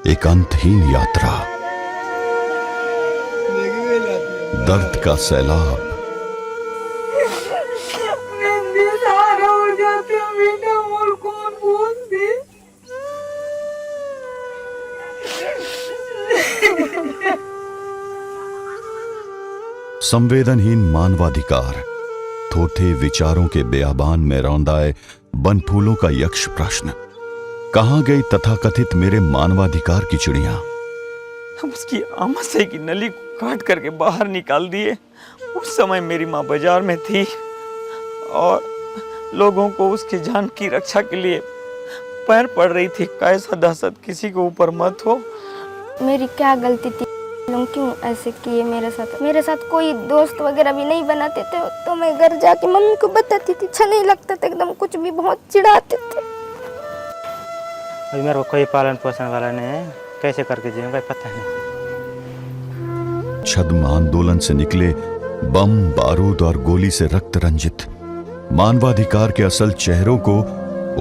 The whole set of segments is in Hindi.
एक अंतहीन यात्रा, दर्द का सैलाब, हो जाते हैं बेटा, और कौन बोलते। संवेदनहीन मानवाधिकार, थोथे विचारों के बेआबान में रौंदाए बनफूलों का यक्ष प्रश्न। कहां गई तथाकथित मेरे मानवाधिकार की चिड़िया? हम उसकी आमाशय की नली को काट करके बाहर निकाल दिए। उस समय मेरी माँ बाजार में थी और लोगों को उसकी जान की रक्षा के लिए पैर पड़ रही थी। कैसा दहशत किसी के ऊपर मत हो। मेरी क्या गलती थी? लोग क्यों ऐसे किए मेरे साथ? मेरे साथ कोई दोस्त वगैरह भी नहीं बनाते थे, तो मैं घर जाके मम्मी को बताती थी। अच्छा नहीं लगता था एकदम, कुछ भी बहुत चिढ़ाते थे। अभी मेरे को कोई पालन पोषण वाला नहीं है, कैसे करके जीऊंगा पता नहीं। छद्म आंदोलन से निकले बम, बारूद और गोली से रक्त रंजित मानवाधिकार के असल चेहरों को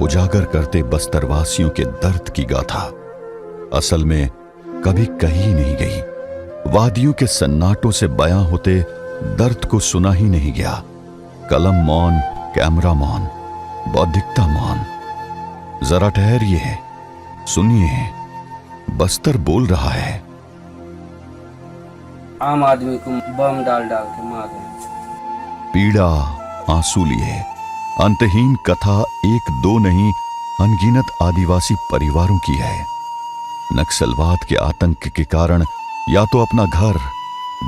उजागर करते बस्तरवासियों के दर्द की गाथा असल में कभी कही नहीं गई। वादियों के सन्नाटों से बयां होते दर्द को सुना ही नहीं गया। कलम मौन, कैमरा मौन, बौद्धिकता मौन। जरा ठहरिए, सुनिए, बस्तर बोल रहा है। आम आदमी को बम डाल डाल के मार रहे। पीड़ा, आंसू लिए, अंतहीन कथा एक दो नहीं अनगिनत आदिवासी परिवारों की है। नक्सलवाद के आतंक के कारण या तो अपना घर,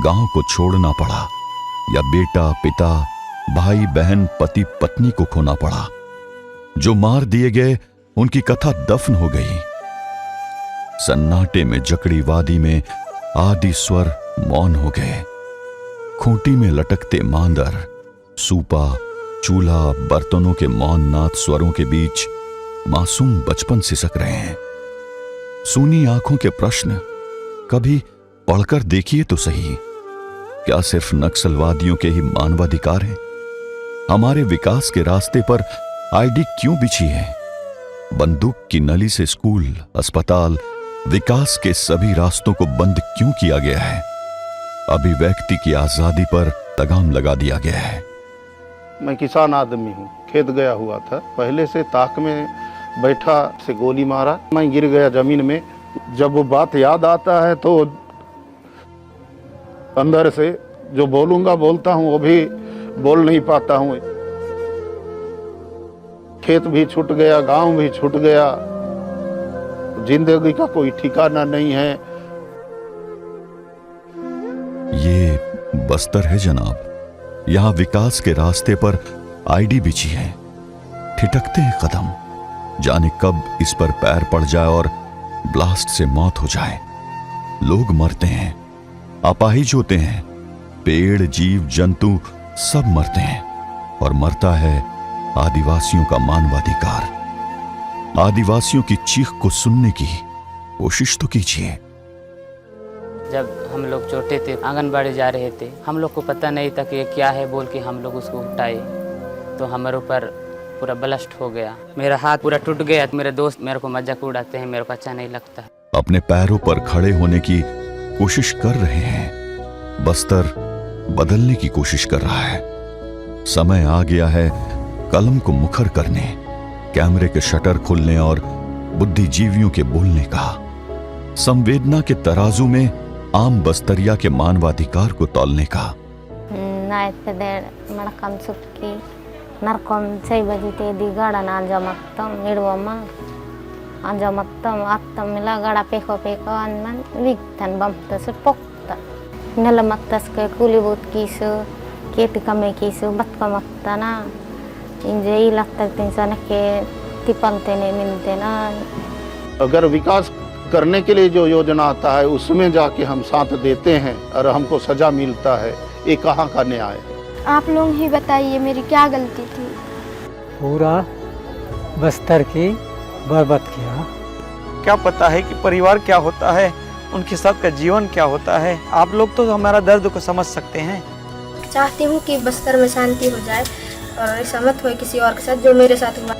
गांव को छोड़ना पड़ा, या बेटा, पिता, भाई, बहन, पति, पत्नी को खोना पड़ा। जो मार दिए गए उनकी कथा दफन हो गई। सन्नाटे में जकड़ी वादी में आदि स्वर मौन हो गए। खूंटी में लटकते मांदर, सूपा, चूल्हा, बर्तनों के मौन नाद स्वरों के बीच मासूम बचपन सिसक रहे हैं। सूनी आंखों के प्रश्न कभी पढ़कर देखिए तो सही। क्या सिर्फ नक्सलवादियों के ही मानवाधिकार हैं? हमारे विकास के रास्ते पर आईडी क्यों बिछी है? बंदूक की नली से स्कूल, अस्पताल, विकास के सभी रास्तों को बंद क्यों किया गया है? अभिव्यक्ति की आजादी पर लगाम लगा दिया गया है। मैं किसान आदमी हूँ, खेत गया हुआ था। पहले से ताक में बैठा से गोली मारा, मैं गिर गया जमीन में। जब वो बात याद आता है तो अंदर से जो बोलूंगा बोलता हूँ, वो भी बोल नहीं पाता हूँ। खेत भी छूट गया, गांव भी छूट गया, जिंदगी का कोई ठिकाना नहीं है। ये बस्तर है जनाब। यहां विकास के रास्ते पर आईडी बिछी है। ठिठकते हैं कदम, जाने कब इस पर पैर पड़ जाए और ब्लास्ट से मौत हो जाए। लोग मरते हैं, अपाहिज होते हैं, पेड़, जीव, जंतु सब मरते हैं, और मरता है आदिवासियों का मानवाधिकार। आदिवासियों की चीख को सुनने की कोशिश तो कीजिए। जब हम लोग छोटे थे, आंगनबाड़ी जा रहे थे, हम लोग को पता नहीं था कि ये क्या है। बोल के हम लोग उसको उठाए तो हमारे ऊपर पूरा ब्लास्ट हो गया। मेरा हाथ पूरा टूट गया। मेरे दोस्त मेरे को मजाक उड़ाते हैं, मेरे को अच्छा नहीं लगता। अपने पैरों पर खड़े होने की कोशिश कर रहे हैं। बस्तर बदलने की कोशिश कर रहा है। समय आ गया है कलम को मुखर करने, कैमरे के शटर खुलने और बुद्धिजीवियों के बोलने का। संवेदना के तराजू में आम बस्तरिया के मानवाधिकार को तौलने का। अगर विकास करने के लिए जो योजना आता है उसमें जाके हम साथ देते हैं और हमको सजा मिलता है, ये कहाँ का न्याय है? आप लोग ही बताइए मेरी क्या गलती थी? पूरा बस्तर की बर्बाद किया। क्या पता है कि परिवार क्या होता है, उनके साथ का जीवन क्या होता है। आप लोग तो हमारा दर्द को समझ सकते हैं। चाहती हूँ कि बस्तर में शांति हो जाए और ऐसा मत हो किसी और के साथ जो मेरे साथ हुआ।